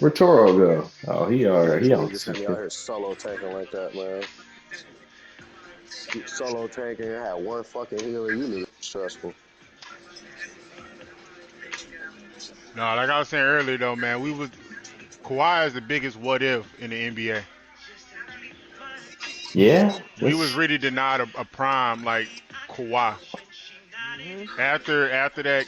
Where Toro go? Oh, he These on niggas had me out Pacific. here solo tanking like that, man. Solo tanking, I had one fucking healer. You niggas stressful. No, like I was saying earlier though, man, Kawhi is the biggest what if in the NBA. Yeah, We was it's really denied a prime like Kawhi. Hmm. After that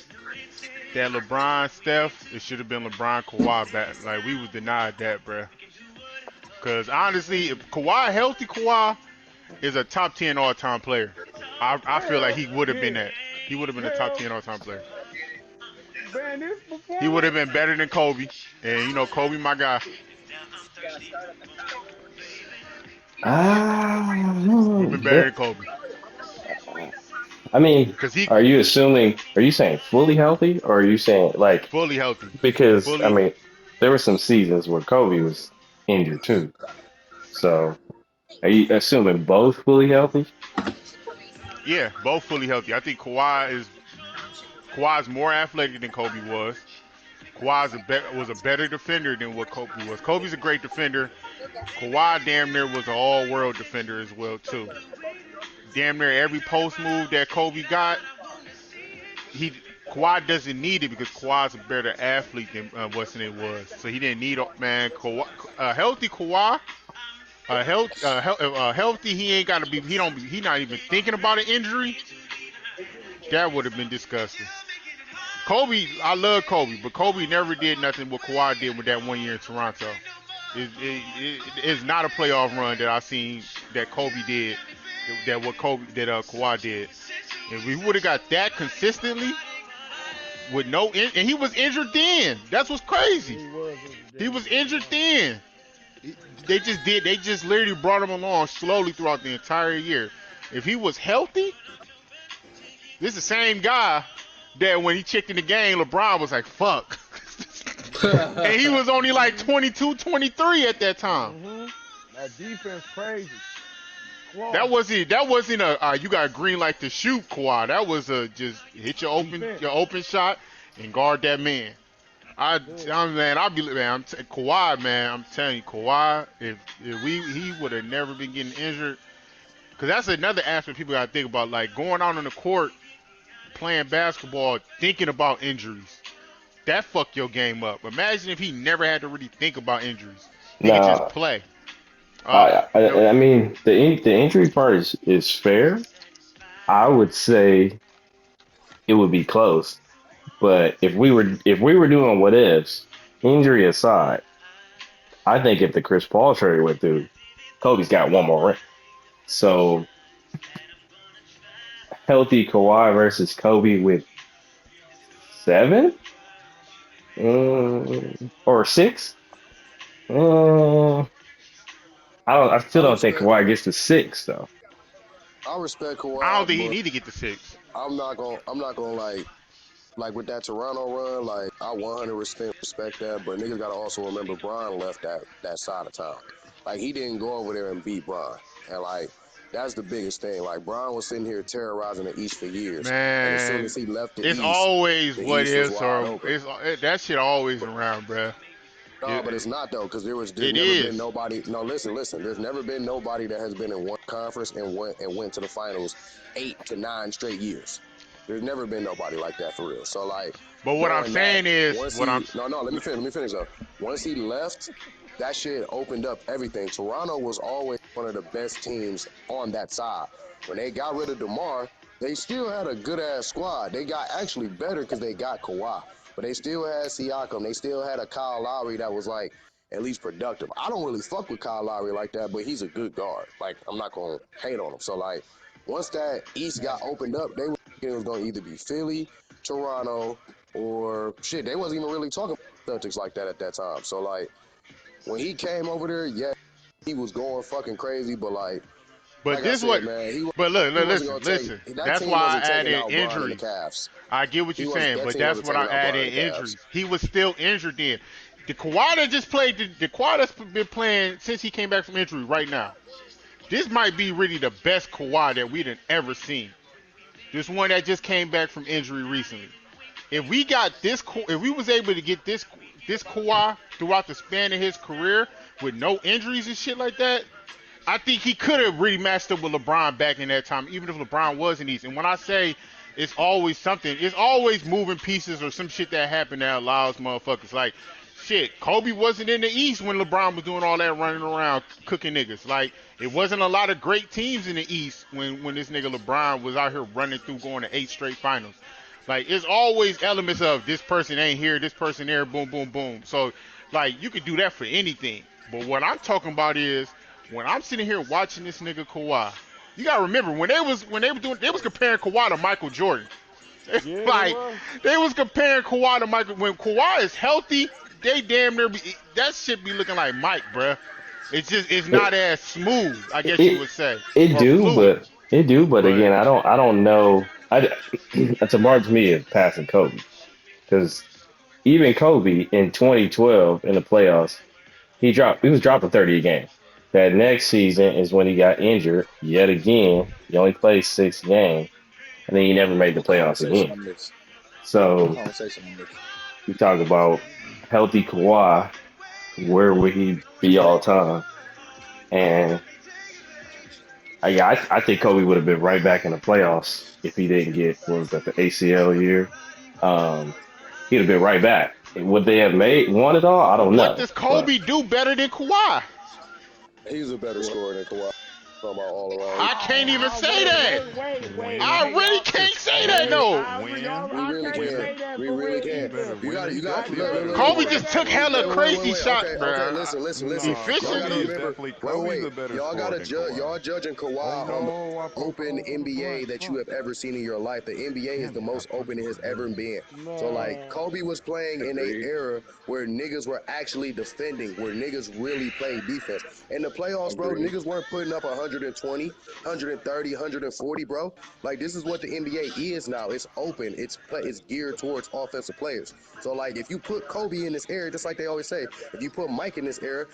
LeBron Steph, it should have been LeBron Kawhi back. Like we was denied that, bruh. Cause honestly, if healthy Kawhi is a top 10 all time player. I feel like Hell he would have been yeah. that. He would have been a top Hell, 10 all time player. man, this He would have performance. been better than Kobe. And you know, Kobe, my guy. Would have been better than but Kobe. I mean, Cause he are you saying fully healthy or are you saying like fully healthy. because I Fully mean there were some seasons where Kobe was injured too. So are you assuming both fully healthy? yeah, both fully healthy. I think Kawhi's more athletic than Kobe was. Was a better defender than what Kobe was. Kobe's a great defender. Kawhi damn near was an all-world defender as well too. Damn near every post move that Kobe got, he Kawhi doesn't need it because Kawhi's a better athlete than what's it was. So he didn't need man. Kawhi, a healthy Kawhi, healthy. He ain't got to be. He don't. He not even thinking about an injury. That would have been disgusting. Kobe, I love Kobe, but Kobe never did nothing what Kawhi did with that 1 year in Toronto. It's not a playoff run that I seen that Kobe did, that Kawhi did. If we would have got that consistently with and he was injured then. That's what's crazy. He was injured He then. was You ain't injured lying. then. They just literally brought him along slowly throughout the entire year. If he was healthy, this is the same guy that when he checked in the game, LeBron was like, fuck. And he was only like Hmm. 22, 23 at that time. Hmm. That defense crazy. That Claw. wasn't that wasn't a you got a green light to shoot, Kawhi. That was a just hit Defense. your open shot and guard that man. That's it. Man, I'll be man. Kawhi, man. I'm telling you, Kawhi. If he would have never been getting injured, because that's another aspect people got to think about. Like going out on the court, playing basketball, thinking about injuries. That fuck your game up. Imagine if he never had to really think about injuries. He could just No, play. I mean the injury part is fair. I would say it would be close, but if we were doing what ifs, injury aside, I think if the Chris Paul trade went through, Kobe's got one more ring. So healthy Kawhi versus Kobe with seven or six. Uh, I still I don't think respect. Kawhi gets to six though. I respect I don't Kawhi, think he but need to get to six. I'm not gonna. I'm not gonna like with that Toronto run. Like I 100% respect that, but niggas gotta also remember Bron left that side of town. Like he didn't go over there and beat Bron, and like that's the biggest thing. Like Bron was sitting here terrorizing the East for years, and as soon Man, as he left the it's East, always the what East was ifs wide or open. that shit always around, bruh. No, It, but it's not though, because there's it never been is. nobody. No, listen. There's never been nobody that has been in one conference and went to the finals 8 to 9 straight years. There's never been nobody like that for real. So like But what I'm knowing that saying is, once he no let me finish though. Once he left, that shit opened up everything. Toronto was always one of the best teams on that side. When they got rid of DeMar, they still had a good ass squad. They got actually better because they got Kawhi. But they still had Siakam. They still had a Kyle Lowry that was like at least productive. I don't really fuck with Kyle Lowry like that, but he's a good guard. Like I'm not gonna hate on him. So like once that East got opened up, they were thinking it was gonna either be Philly, Toronto, or shit. They wasn't even really talking about Celtics like that at that time. So like when he came over there, yeah, he was going fucking crazy. But but like I this what. said, man, But look, he look, wasn't listen, gonna take listen. that That's team why I wasn't taking added out Bron and the injuries. Cavs. I get what He you're was saying, that but team that's wasn't what taking I out Bron added and the Cavs. injuries. He was still injured then. The Kawhi that just played, the Kawhi that's been playing since he came back from injury right now. This might be really the best Kawhi that we've ever seen. This one that just came back from injury recently. If we was able to get this Kawhi throughout the span of his career with no injuries and shit like that, I think he could have really matched up with LeBron back in that time, even if LeBron was in East. And when I say it's always something, it's always moving pieces or some shit that happened that allows motherfuckers. Like, shit, Kobe wasn't in the East when LeBron was doing all that running around cooking niggas. Like, it wasn't a lot of great teams in the East when this nigga LeBron was out here running through going to 8 straight finals. Like, it's always elements of this person ain't here, this person there, boom, boom, boom. So, like, you could do that for anything. But what I'm talking about is when I'm sitting here watching this nigga Kawhi, you gotta remember when they were doing they was comparing Kawhi to Michael Jordan. Yeah, they Like were. they was comparing Kawhi to Michael. When Kawhi is healthy, they damn near that shit be looking like Mike, bruh. It's not It as smooth, I guess you it would say, it or do, fluid. but But again, I don't know. It's a hard to me of passing Kobe because even Kobe in 2012 in the playoffs, he was dropping 30 a game. That next season is when he got injured yet again. He only played 6 games, and then he never made the What playoffs conversation again. on this? What So conversation on this? you talk about healthy Kawhi, where would he be all time? And yeah, I think Kobe would have been right back in the playoffs if he didn't get what was that the ACL year. Um, he'd have been right back. Would they have made won it all? I don't what know, does but Kobe do better than Kawhi? He's a better scorer than Kawhi. Talking about all around. I can't even say Wait, that. wait. I Hey, really y'all. can't say that Wait, though. y'all, We I really can't can. say that We for really real can. either. You got. I Look, look, can't look, Kobe look, say look. just that took hella Wait, wait, wait, crazy wait. shots, Okay, okay. bruh. Listen. Y'all gotta Efficiently, remember. Wait. Y'all gotta judge. Y'all judging Kawhi on the open NBA that you have ever seen in your life. The NBA is the most open it has ever been. So like Man. Kobe was playing in a era where niggas were actually defending, where niggas really played defense. In the playoffs, bro, niggas weren't putting up 120, 130, 140, bro. Like this is what the NBA is now. It's open. It's geared towards offensive players. So like if you put Kobe in this era, just like they always say, if you put Mike in this era,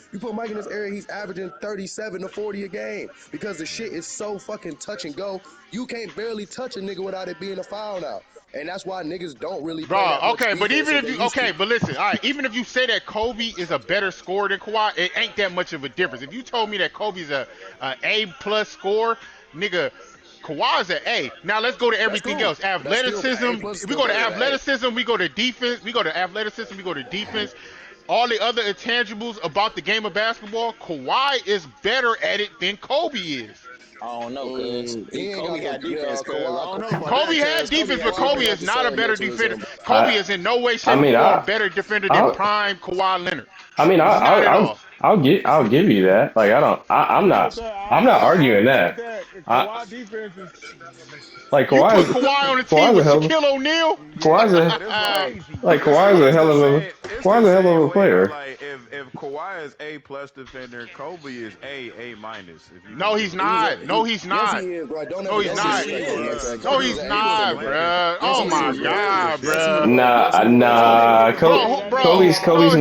he's averaging 37 to 40 a game because the shit is so fucking touch and go. You can't barely touch a nigga without it being a foul now. And that's why niggas don't really play bro. that much Okay, but defense even as if they you used to. okay, but listen, all right. Even if you say that Kobe is a better scorer than Kawhi, it ain't that much of a difference. If you told me that Kobe's a A+ scorer, nigga, Kawhi's an A. Now let's go to That's everything cool. else. That's still A Athleticism. plus We still go to better than A. athleticism. We go to defense. We go to athleticism. We go to defense. All the other intangibles about the game of basketball, Kawhi is better at it than Kobe is. I don't know, cuz He ain't Kobe got the had defense, cuz I Kawhi. don't know about Kobe that, had cuz Kobe defense, had but too Kawhi Kobe don't much. got is the not a same better mentalism. defender. Kobe I is in no way, I shape, or mean form better defender than I prime Kawhi Leonard. I mean, Not at all. I'll give you that. Like I don't I'm not I arguing agree with that. that. I Kawhi defense is like You put Kawhi on a team Kawhi's a with hell Shaquille O'Neal? Kawhi's yeah, a But it's crazy. like but it's the same. It's the Kawhi's a hell of same a way though. player. Like if Kawhi is A+ defender, Kobe is A-. If you No, gonna give he's him that. not. No, he's Yes, not. he is, bro. Don't No, ever he's Yes, he not. disrespect He him like is. that. was No, Kobe is he's when an he A was plus not, defender. playing. bruh. Yes, Oh he my is, Kobe bro. was God, Yes, he bruh. was. Nah, Yes, he was. nah. Bro,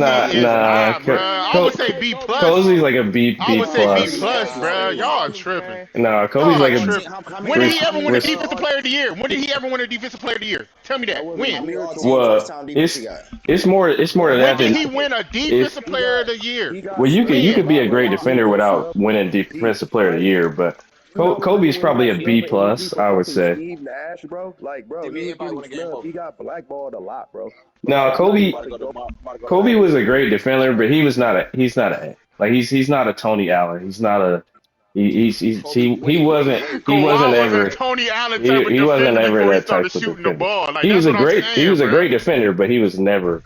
he is Nah. not, bruh. I would say B plus. Kobe's like a I would say B plus. plus, bruh. Kobe Y'all ballers, tripping. man. Nah, Kobe's Y'all like How a many tripping. how When many did res, he how ever many win a res, defensive player of the year? When did he ever win a defensive player of the year? Tell me That that. wasn't how When? many spiritual, all-team bro. first well, time defense he got? it's more than When that did than he win a it's defensive He player got of the year? he got well you snubbed a could When? be lot a with great why he defender got without snubbed. winning He defensive player of the like year, but you know when Kobe's he probably got a B snubbed by plus, MVP for I would fucking say. Steve Nash, bro. Like, bro, Give me he was anybody getting win a game snubbed. for. He got blackballed a lot, bro. But Now like, I'm not even Kobe About to go to Kobe battle. was a great defender, but he's not a like he's not a Tony Allen. He's not a Kobe. he wasn't Kawhi was a ever Tony Allen type of he wasn't defender ever before he that started type of shooting the defender. ball. Like that's what I'm He saying, was a bro. great defender, but he was never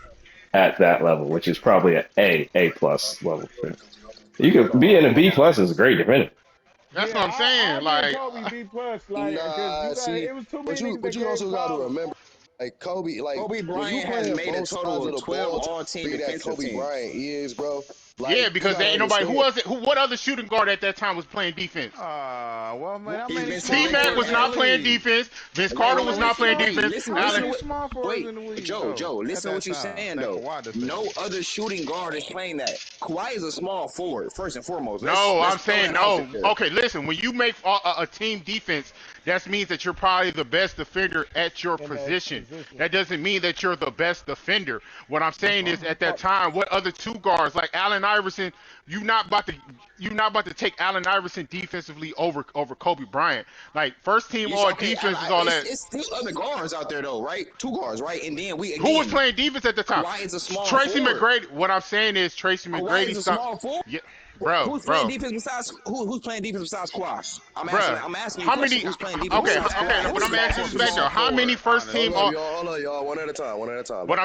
at that level, which is probably A plus level. You could be in a B plus as a great defender. That's Yeah, what I'm I saying. give Like, Kobe B plus, like, cause Nah, see, it was too many niggas but that you gave also got to problems. remember, like Kobe, like Kobe when you Bryant has playing made a both sides total of of the 12 ball to all-team be that defensive Kobe teams. Bryant is, bro. Yeah, Like you because there gotta ain't nobody. Who understand. was it? What other shooting guard at that time was playing defense? Well, man, how He's many been small T Mac selected was forwards in as the not playing league? defense. Vince wait, Carter wait, was wait, not playing wait. defense. Listen, How Allen. listen to many what. small forwards Wait, in the league Joe, though Joe. at Listen to that what you're time saying that though. Kawhi defended? No other shooting guard is playing that. Kawhi is a small forward, first and foremost. Let's No, let's I'm throw saying that out no. there. Okay, listen. When you make a team defense, that means that you're probably the best defender at your in that position. position. That doesn't mean that you're the best defender. What I'm That's saying is, fine. at that time, what other two guards like Allen Iverson? You not about to you not about to take Allen Iverson defensively over Kobe Bryant. Like first team You say all okay, defense is all that. it's still other guards out there though, right? Two guards, right? And then we Who was again, playing defense at the time? Kawhi is a small Tracy forward. McGrady. What I'm saying is Tracy Kawhi McGrady is a stopped. small forward. Yeah, bro, Who's playing bro. defense besides who's playing defense besides Kawhi? Bruh, I'm asking you a how question. many? Who's playing defense Okay, besides okay, Kawhi? but Who's I'm small asking forward you back position? there. Small How many forward, first team? honestly. Hold up, y'all. One at a time. One at a time, man.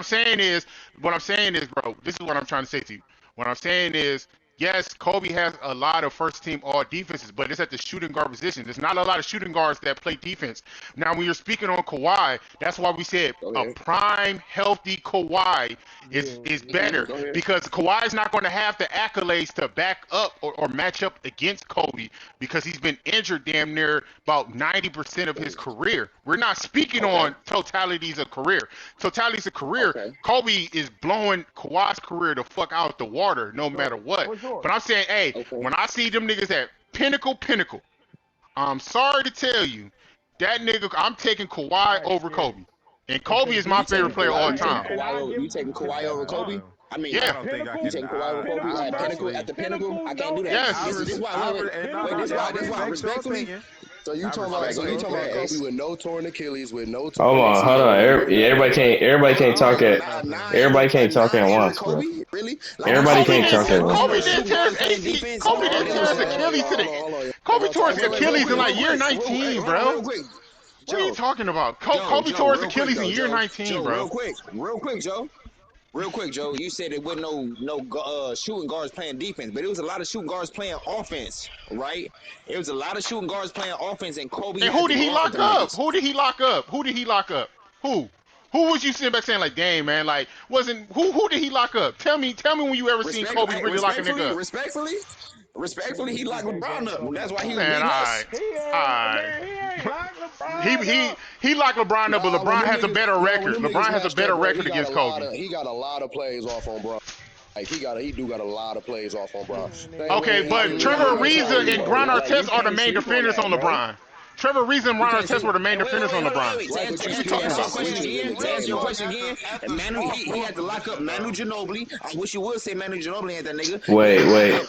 What I'm saying is, bro. This is what I'm trying to say to you. What I'm saying is, yes, Kobe has a lot of first team all defenses, but it's at the shooting guard position. There's not a lot of shooting guards that play defense. Now, when you're speaking on Kawhi, that's why we said Go a ahead. prime, healthy Kawhi Yeah. is better Go ahead. because Kawhi's not going to have the accolades to back up or match up against Kobe because he's been injured damn near about 90% of his career. We're not speaking Okay. on totalities of career. Totalities of career, Okay. Kobe is blowing Kawhi's career the fuck out the water no matter Sure. what. For sure. But I'm saying, hey, Okay. when I see them niggas at pinnacle, I'm sorry to tell you, that nigga, I'm taking Kawhi Right. over Yeah. Kobe. And But Kobe the is my You favorite taking player defense, of all Kawhi? You taking time. and Kawhi I over? give You taking Kawhi over Kobe? No. I mean, I Yeah. don't think I you pinnacle. can. taking Kawhi over Kobe Pinnacle, I at bro. pinnacle personally, at the pinnacle? I Pinnacle can't do don't that. Yes. This is exist. why. Wait. Pinnacle This why. don't This why. respect your exist. Respectfully. opinion. So you I talking about? respect So your you talking about opinion. Kobe with no torn Achilles, with no Hold torn on, hold ACL, on. and none of that, Everybody right? can't. Everybody I can't don't talk got at. nothing. Everybody A can't talk at non-injured once, bro. Kobe? Really? Like you Everybody saying Kobe that can't didn't talk tear at all these once, Kobe other bro. didn't shooting tear his guards playing AC. defense? Kobe All didn't these tear other his Achilles to the hold on. Kobe tore his Real Achilles in quick, like year Hey, 19, hold on, bro. real quick. What are you Joe, talking about? Kobe tore his Real quick Achilles in though, year 19, bro. real quick, Joe. Real quick, Joe. You said there wasn't no shooting guards playing defense, but it was a lot of shooting guards playing offense, right? It was a lot of shooting guards playing offense, and Kobe And had who to did he guard lock them up? niggas. Who did he lock up? Who did he lock up? Who? Who was you sitting back saying like, dang man, like wasn't who did he lock up? Tell me when you ever seen Kobe really lock a nigga up. Respectfully, he locked They LeBron gave up. Kobe That's the why he was ball. Man, beating alright. us. He ain't, Alright. man, he ain't locked He LeBron he up. he locked LeBron up, but Nah, when LeBron them has a niggas, better nah, when record. them niggas LeBron has a matched up, better bro, record against Kobe. he got a lot of plays off on Bron. Like he do got a lot of plays off on Bron. Man, Same way Okay, he but do with Trevor Kyrie, Ariza and bro. Ron Like you Artest are the can't main sleep on defenders that, on bro. LeBron. Trevor Ariza and You Ron can't Artest sleep. were the main Hey, defenders on LeBron. wait. Right, What but the you fuck you still talking answer your about? question Real, again. To real answer your talk question again, at and the Manu, small he had forward to lock up position Manu though. Ginobili. I wish you would say Manu Ginobili ain't that nigga. And Wait, then wait, and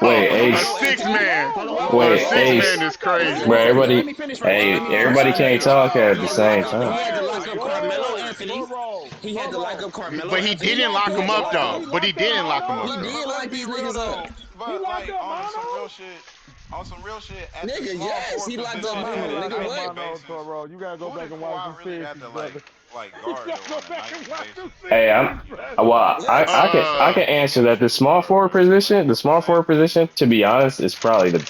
wait, A Ace. Carmelo six Anthony. man. Whoa, A Wait, six who he man Ace. is locked up? crazy. Bro, Let everybody. me finish right quick. Hey, Let me finish everybody right can't quick. talk at He the had to same lock up. time. He had to lock Are up you about to Carmelo let? Anthony. He had to lock up Carmelo But he He Anthony. didn't locked lock He him had up to up lock what? up. though. He But he locked up didn't lock him Manu? up He though. did But let's lock be these real niggas up. though. He But locked like up Manu? on some real shit at the Nigga, small yes, forward he locked up position Nah, he at ain't Manu. a locked Nigga, up what? nightly Manu, basis. Toro. You gotta go Who back did and watch Kawhi some really have series, to brother. You guard gotta though go on a back and nightly watch some basis? Hey, series, brother. well, Yes. I Uh can answer that. The small forward position, to be honest, is probably the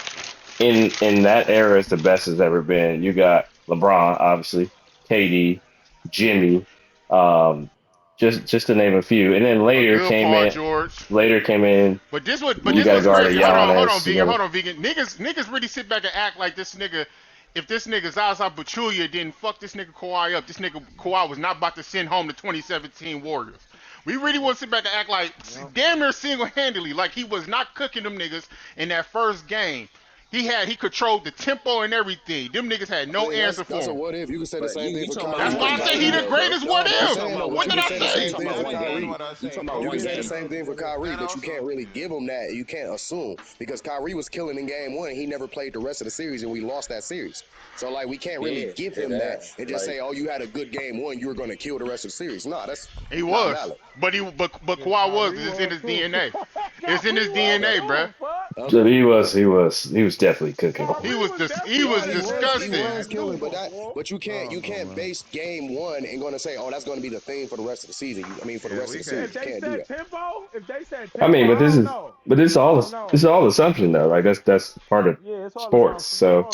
in that era is the best it's ever been. You got LeBron, obviously, KD, Jimmy, um, just to name a few, and then a good Paul George. later came in. But You this got to was guard a crazy. Hold on, Giannis. You vegan. got Hold on, vegan. Niggas really sit back and act like this nigga. If this nigga Zaza Pachulia didn't fuck this nigga Kawhi up, this nigga Kawhi was not about to send home the 2017 Warriors. We really want to sit back and act like Yeah. damn near single-handedly, like he was not cooking them niggas in that first game. He controlled the tempo and everything. Them niggas had I no mean, answer that's for a him. what if. You can say the But same thing you for talking about That's Kyrie why one I though. say he game the though. greatest what No, I'm if. saying though, What but you did can I say the You same say? talking thing about for one That's Kyrie. game. what I You say. talking about You one can Kobe say the game. same thing for Kyrie, and but you can't also really give him that. You can't assume because Kyrie was killing in game one. He never played the rest of the series, and we lost that series. So like, we can't really Yeah, give it him that has. and just Like say, "Oh, you had a good game one. You were going to kill the rest of the series." No, that's He not was, valid. but Yeah, Kawhi was. Kyrie It's in was his too. DNA. It's in Kyrie his was Okay. DNA, bruh. too. Fuck. So he was definitely cooking. He was he No, was he disgusting. was killing, but Oh you no, can't man. base game one and going to say, oh, that's going to be the theme for the rest of the season. I mean, for the Yeah, rest of we the can't. series, you can't do that. I mean, but this is all assumption though. Like that's part of sports. So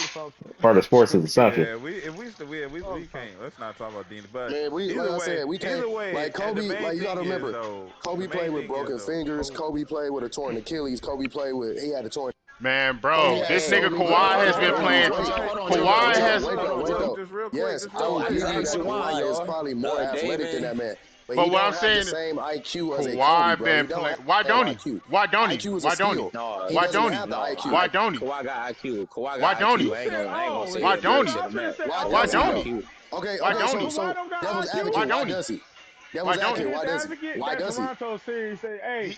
part of sports is assumption. Yeah, we can't. Let's not talk about Dean. But Man, like I said, we can't either way, like and the Kobe. main Like you got thing to is remember, though. The Kobe played main with thing is broken though. fingers. Kobe. Kobe played with a torn Achilles. Kobe played with he had a torn. Man, Kobe bro, had this so nigga many Kawhi has been injuries. playing. Wait, Hold on, wait though, Kawhi wait though, has, wait though, wait though. Just real quick. Yes, Just I real will I quick. just give you asked that Juwan, Kawhi is y'all. probably more athletic than David. that man, but but he what don't I'm have the saying, same IQ as a Kobe, Kawhi bro. He been don't playing. have Why the same don't he? IQ. Why don't he? IQ is a Why don't he? skill. No, He Why doesn't don't he? have the no. IQ. Why don't he? Kawhi got IQ. Kawhi Why got don't he? IQ. I ain't gonna sit Why here and don't he? bullshit him that. Why Kawhi Why does he got don't though? he? IQ. Okay, Why okay. don't So he? devil's Why advocate. Why don't he? does he? Why Devil's don't advocate. he? Why does he? Why does he? He,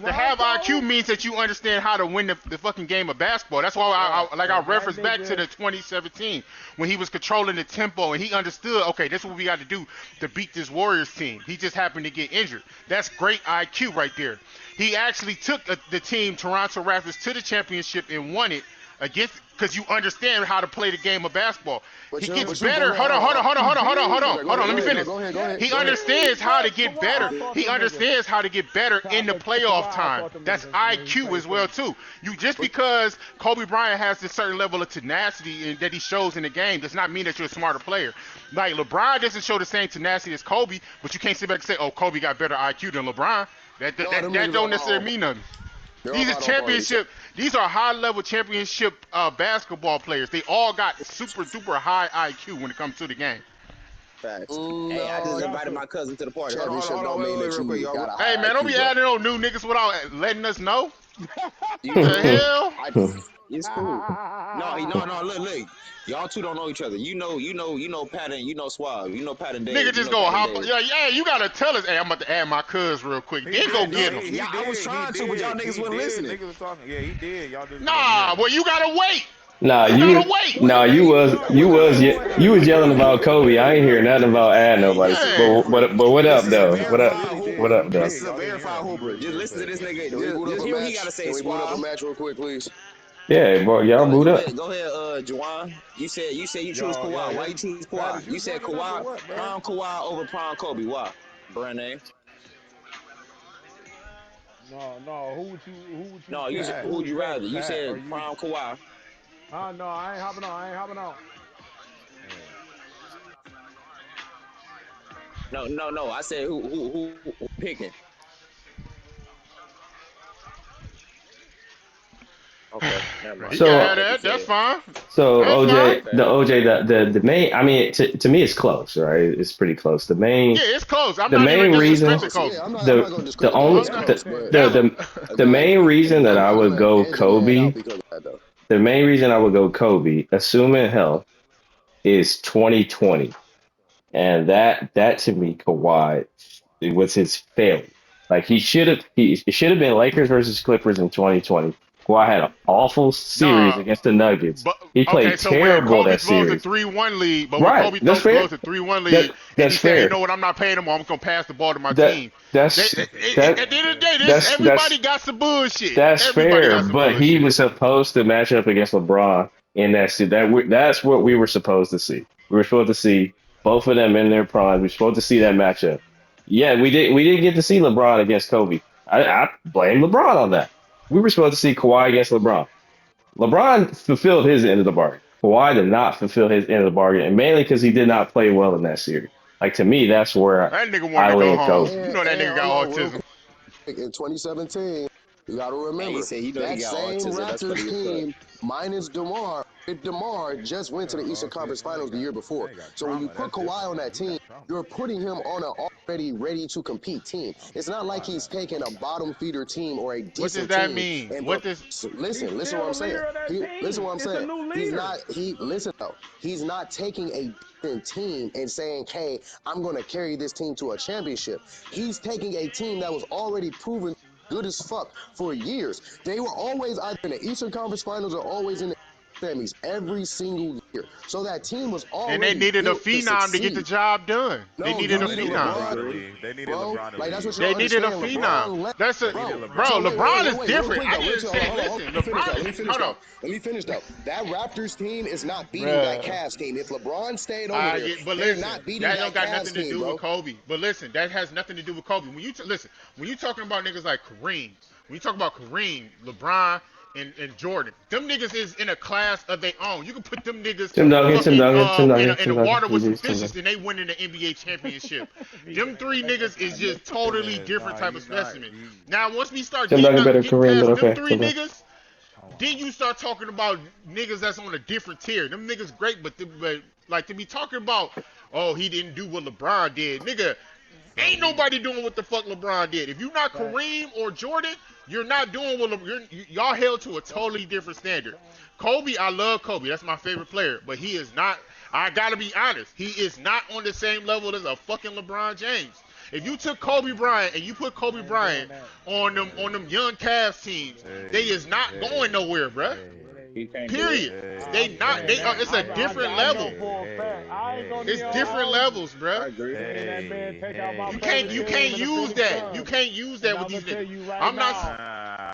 to have IQ means that you understand how to win the fucking game of basketball. That's why I reference back to the 2017 when he was controlling the tempo and he understood, okay, this is what we got to do to beat this Warriors team. He just happened to get injured. That's great IQ right there. He actually took the team Toronto Raptors to the championship and won it against because you understand how to play the game of basketball. He gets But you go better. ahead. Hold on, hold on, hold on, hold on, hold on, hold on, Okay, go hold on. ahead. Let Go me ahead. No, finish. go ahead. Go ahead. He Go ahead. understands how to get better. Okay. He understands how to get better in the playoff time. That's IQ as well too. You just But because Kobe Bryant has this certain level of tenacity that he shows in the game does not mean that you're a smarter player. Like LeBron doesn't show the same tenacity as Kobe, but you can't sit back and say, "Oh, Kobe got better IQ than LeBron." no, them That niggas don't are necessarily about mean nothing. they're all These are about on par with each other. championship. These are high level championship basketball players. They all got super duper high IQ when it comes to the game. Facts. Hey, I just No, invited my cousin to the party. championship Hold on, don't mean wait, that real quick, you y'all. got a Hey high man, don't IQ, be bro. adding no new niggas without letting us know. You, The hell? I, It's cool. No. Look. Y'all two don't know each other. Pat and Suave. Pat and Nigga Dave. just go Pat and hop. Dave. Yeah. You gotta tell us. Hey, I'm about to add my cuz real quick. He Then go did. No, get Yeah, him. he yeah. I was did. He trying to, but y'all did. niggas He wasn't did. listening. Niggas was talking. Yeah, he did. Y'all just wasn't Nah, hearing well him. you gotta wait. Nah, You gotta wait. you was yelling about Kobe. I ain't hear nothing about add Hey, nobody. Man, But what this up is a though? What He up? verified really What hooper. did. up He though? This did. is a Y'all didn't hear verified him. He hooper. really Just did listen say to this that. nigga. can we boot Just up a hear what he match? gotta say, Can we boot up a Suave. match real quick, please? Yeah, bro, y'all boot up. Go ahead, Juwan. You said you choose Y'all, Kawhi. Why yeah. you choose Pat, Kawhi? is You you said bringing up or Kawhi, what, bro? prime Kawhi over prime Kobe. Why? Brand name. No, you said Pat. who would you rather? You Pat, are said you? prime Kawhi. No. I said who picking? Okay, never mind. he can have So Like you that. That's said. fine. so That's fine. the main. I mean, to me, it's close, right? It's pretty close. Yeah, it's close. I'm The not even main It's reason disrespecting close. Kobe. Yeah, I'm not the gonna the discredit that. only It's I'm not. close, but That the main reason that I I'm would gonna go edge a man out Kobe, because of that though. the main reason I would go Kobe, assuming health, is 2020, and that to me, Kawhi, it was his failure. Like he it should have been Lakers versus Clippers in 2020. Kawhi had an awful series nah. against the Nuggets. But He okay, played so when terrible Kobe that throws a series. 3-1 lead, but when Right, Kobe that's throws fair. a 3-1 lead, and That's he said, you fair. know what, I'm not paying him, I'm gonna pass the ball to my That team. that's At that the end of the day, this that's everybody that's got some bullshit. that's Everybody fair. got some But he bullshit. was supposed to match up against LeBron in that series. That's what we were supposed to see. We were supposed to see both of them in their prime. We were supposed to see that matchup. Yeah, we didn't get to see LeBron against Kobe. I blame LeBron on that. We were supposed to see Kawhi against LeBron. LeBron fulfilled his end of the bargain. Kawhi did not fulfill his end of the bargain, and mainly because he did not play well in that series. Like to me, that's where That nigga wanted I to go lean home. Kobe. You know that And nigga got hold on, real autism. quick. In 2017, you got to Hey, he remember said he that got same autism. That's Raptors funny as fuck. team minus DeMar. DeMar just went to the Eastern Oh, see, Conference Finals the year before. man got So when you trauma. put That's Kawhi different. on that He team, got trauma. you're putting him on an already ready to compete team. I don't It's know not like why he's not. taking a bottom feeder team or a What does decent that team mean? and What does so listen what I'm saying. Listen what I'm saying. Listen though. He's not taking a decent team and saying, "Hey, I'm going to carry this team to a championship." He's taking a team that was already proven good as fuck for years. They were always either in the Eastern Conference Finals or always in the Sammys every single year. So that team was And they already needed a built to phenom to get the succeed. job done. They No, needed you a No, they needed needed phenom. LeBron to LeBron, leave. They needed bro. LeBron to Like that's what leave. you don't They needed a understand. phenom. LeBron left, That's a They needed bro. LeBron bro. to So wait, leave. wait, wait, LeBron wait, is wait, real different. quick I though, real didn't quick. Hold say on, hold on, hold on. listen. Let me finish LeBron. though. Hold Let me on, finish though. That Raptors team is not beating that bruh. Cavs team. If LeBron stayed over there, But they're listen, not beating that don't that got Cavs nothing to team, do with bro. Kobe. But listen, that has nothing to do with Kobe. When you listen, when you talking about niggas like Kareem, when you talk about Kareem, LeBron, and Jordan, them niggas is in a class of their own. You can put them niggas Tim Duncan, Tim fucking Duncan, Tim in Duncan, in Tim the Duncan. water with some GG's, Tim fishes Duncan. and they winning the NBA championship. Them three niggas is just totally different Nah, type of he's not. specimen. Now once we start Tim Duncan better getting Kareem, but past them okay, three Tim Duncan. niggas, then you start talking about niggas that's on a different tier. Them niggas great, but like to be talking about, oh, he didn't do what LeBron did, nigga. So Ain't he. nobody doing what the fuck LeBron did. If you're not Kareem or Jordan, you're not doing what y'all held to a totally different standard. Kobe, I love Kobe. That's my favorite player, but he is not. I gotta be honest. He is not on the same level as a fucking LeBron James. If you took Kobe Bryant and you put Kobe Bryant on them young Cavs teams, they Hey, is not going hey, nowhere, bruh. hey, He can't do it. Period. hey, They not. They are. hey, It's a different level. It's different hey, levels, bruh. I agree. You can't use that. You can't use that with these niggas. I'm not.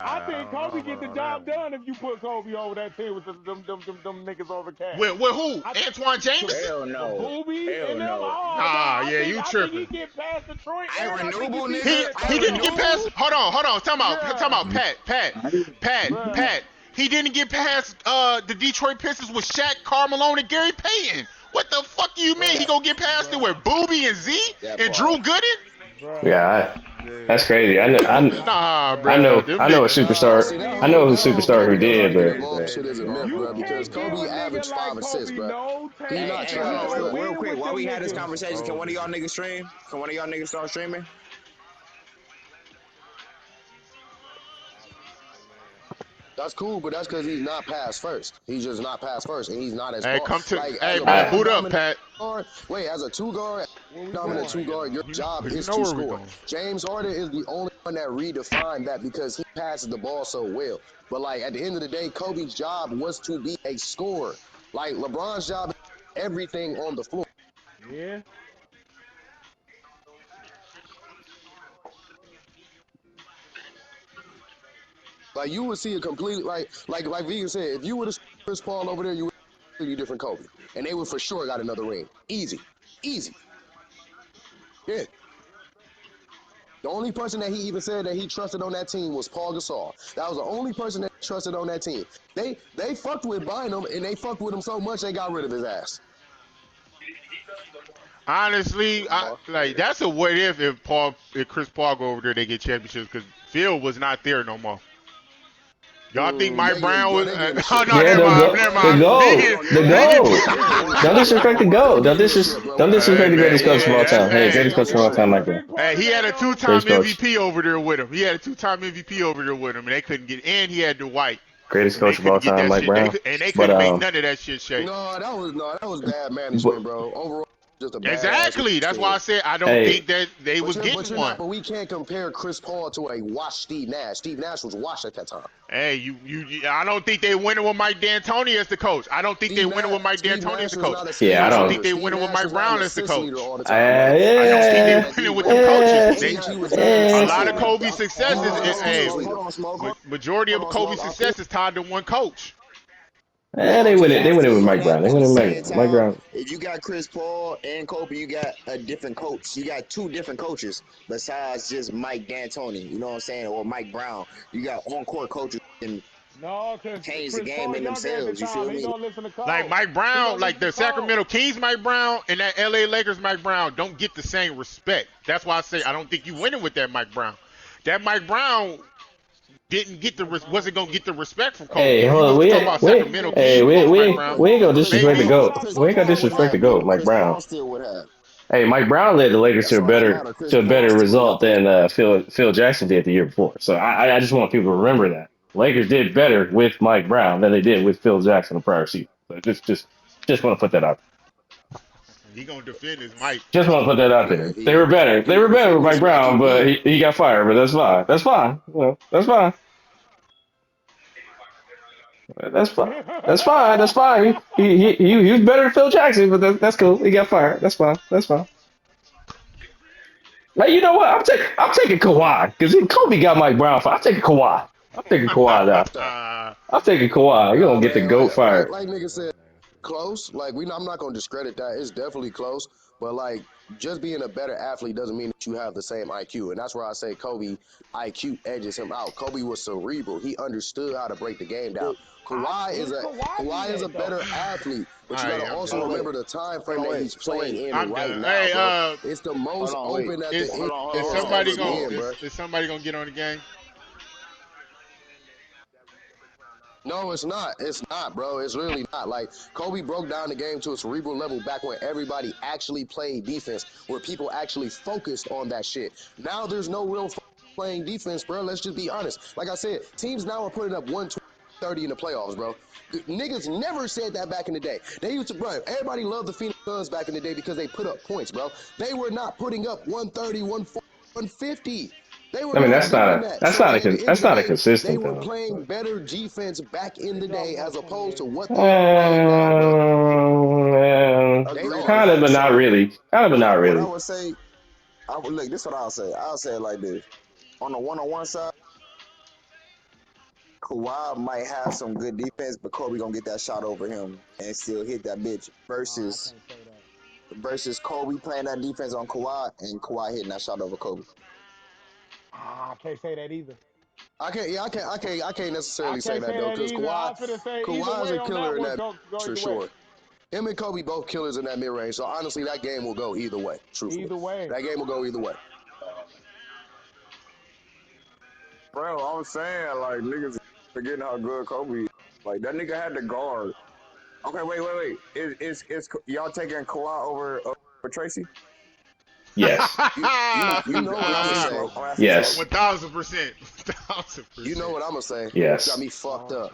I don't know about all that one. With who? Antoine Jameson? Hell no. Hell no. Nah, yeah, you tripping. I renewable nigga. I He didn't get past. renewable. Hold on. Talking about Pat. He didn't get past the Detroit Pistons with Shaq, Karl Malone, and Gary Payton. What the fuck you mean he gonna get past it with Booby and Z That and part. Drew Gooden? Yeah, that's Yeah. crazy. Nah, I bro. know, Them I know a niggas. Nah, superstar. see I know who that whole superstar who Gary Payton did, argument but, and but shit is a Yeah, myth, fuck bro. Kobe. Because Kobe averaged 5 assists, bro. He Hey, not hey, hold trash, on, bro. real quick. While we had this conversation, can one of Kobe. y'all niggas stream? Can one of y'all niggas start streaming? That's cool, but that's because he's not pass first. He's just not pass first, and he's not as Hey, ball. come to. Like as Hey, a man, I, ball boot up, dominant Pat. guard. Wait, as a two guard, dominant two guard, your job You is know to where we score. going. James Harden is the only one that redefined that because he passes the ball so well. But like at the end of the day, Kobe's job was to be a scorer. Like LeBron's job is everything on the floor. Like you would see a completely like Vegan said, if you would have Chris Paul over there, you would see a completely different Kobe, and they would for sure got another ring, easy, easy. Yeah. The only person that he even said that he trusted on that team was Paul Gasol. That was the only person that he trusted on that team. They fucked with Bynum, and they fucked with him so much they got rid of his ass. Honestly, like that's a what if Chris Paul go over there, they get championships because Phil was not there no more. Y'all think Mike They getting, Brown bro, was? they getting the Oh ship, no, bro. yeah, never the mind, go, never the mind. go, the They get. go. Don't disrespect the go. They getting the ship, bro. Don't disrespect Hey the man, greatest coach of all yeah, time. Hey, hey, greatest coach of all time, Mike Brown. hey, he had a two-time Greatest coach, MVP over there with him. He had a two-time MVP over there with him, and they couldn't get. And he had the white, greatest and they coach of all couldn't get time, that Mike shit. Brown. They But couldn't make none of that shit shake. No, that was bad but management, bro. Overall, just a badass Exactly. That's why team. I said I don't hey, think that they But was you're, but getting you're one. not. But we can't compare Chris Paul to a washed Steve Nash. Steve Nash was washed at that time. Hey, I don't think they winning with Mike D'Antoni as the coach. I don't think they winning with Mike Steve D'Antoni as Nash the was coach. not a yeah, steal I I don't don't. think leader. they Steve winning with Nash Mike was not an Brown as the assist leader coach. all the time. Like I don't think they D winning with them Wade, coaches. They AG was not an a assist lot of leader. Kobe's success He is was an hey, offensive leader. Hold on, smoke. Hold majority on, of Kobe's smoke. success is tied to one coach. They win it. They But win it with still, Mike Brown. They at win the it with same Mike time, Brown. if you got Chris Paul and Kobe, you got a different coach. You got two different coaches besides just Mike D'Antoni. You know what I'm saying? Or Mike Brown. You got on-court coaches who can change the game in themselves. You feel me? Like Mike Brown, like the Sacramento Kings Mike Brown and that LA Lakers Mike Brown don't get the same respect. That's why I say I don't think you winning with that Mike Brown. That Mike Brown didn't get wasn't gonna get the respect from Kobe. Hey, If you hold on. was to talk about Sacramento Hey, King coach Mike Brown, we ain't gonna Chris disrespect the maybe. Paul, goat. Chris We ain't gonna Paul would disrespect the have beat. goat, Mike Chris Brown. Paul still would have. Hey, Mike Brown led the Lakers That's all that matter. Chris to a Paul better still would have result beat. than Phil Jackson did the year before. So I just want people to remember that Lakers did better with Mike Brown than they did with Phil Jackson the prior season. So just want to put that out. He gonna defend his Mike. Just want to put that out Yeah, there. They were better. he They was were better with defending Mike his Mike. He Brown, but did. he got fired. But that's fine. That's fine. That's fine. That's fine. That's fine. That's fine. He was better than Phil Jackson, but that's cool. He got fired. That's fine. That's fine. Like, you know what? I'm taking Kawhi because Kobe got Mike Brown fired. I'm taking Kawhi. I'm taking Kawhi now. I'm taking Kawhi. You Nah, gonna get the man, goat fired. like nigga said, close. Like I'm not gonna discredit that. It's definitely close. But like just being a better athlete doesn't mean that you have the same IQ. And that's where I say Kobe IQ edges him out. Kobe was cerebral. He understood how to break the game down. Kawhi is a better athlete, but you got to Alright, I'm also done. Hold on, wait. remember the time Hold frame on, that wait. he's So playing wait. in I'm right done. now, Hey, bro. It's the Hold most on, wait. open that the is Hold on, hold is on, NBA has hold on, somebody ever hold gonna on. been, bro. is somebody gonna get on the game? No, it's not. It's not, bro. It's really not. Like Kobe broke down the game to a cerebral level back when everybody actually played defense, where people actually focused on that shit. Now there's no real playing defense, bro. Let's just be honest. Like I said, teams now are putting up 130 in the playoffs, bro. Niggas never said that back in the day. They used to, bro. Everybody loved the Phoenix Suns back in the day because they put up points, bro. They were not putting up 130, 140, 150. They were I mean, not doing that. So at the end of that's the not a day, they consistent were though. playing better defense back in the day as opposed to what they are playing now, bro. They Agreed on are. Kind of, that. but not So really. Kind of, but not what I really. would say, look. This is what I'll say. I'll say it like this: on the one-on-one side, Kawhi might have some good defense, but Kobe gonna get that shot over him and still hit that bitch. Versus Kobe playing that defense on Kawhi and Kawhi hitting that shot over Kobe. I can't necessarily say that though, because Kawhi's a killer in that for sure. Him and Kobe both killers in that mid range. So honestly, that game will go either way. Truthfully, that game will go either way. Bro, I'm saying like niggas forgetting how good Kobe is. Like that nigga had the guard. Okay, wait. Is y'all taking Kawhi over Tracy? Yes. You know what I'm gonna I'm say. asking Smoke. Yes. 1000%. thousand You know percent. what I'm gonna say. Got Yes. me fucked up.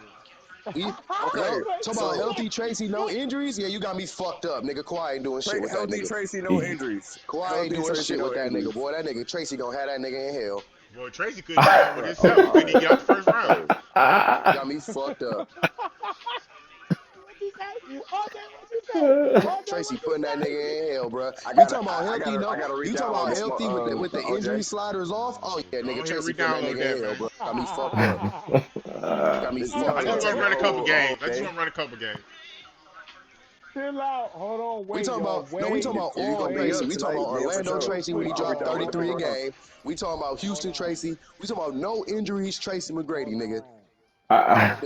He, Okay, talk about so healthy Tracy, no injuries. Yeah, you got me fucked up, nigga. Kawhi ain't doing shit with that healthy nigga. Tracy, no He- injuries. Kawhi ain't Healthy doing Tracy, shit with no that nigga. injuries. Boy, that nigga Tracy gonna have that nigga in hell. Boy, Tracy couldn't do nothing with Bro, himself. He all couldn't even right. get out the first round. So Got me fucked up. Tracy putting that nigga in hell, bro. I You gotta talking I, about I healthy? gotta No, I gotta you talking re-download about the healthy with the injury OJ. sliders off? Oh yeah, Go nigga, ahead, Tracy putting that re-download nigga that, in hell, man. bro. Got me fucked up. Got me No, I fucked just no, up. want to take run a couple games. I just OJ. want to run a couple games. We talking about no, we talking about If you all gonna be Tracy. up We talking tonight, about then for Orlando sure. Tracy when he I'll dropped re-download it 33 a tomorrow. game. We talking about Houston Tracy. We talking about no injuries Tracy McGrady, nigga. I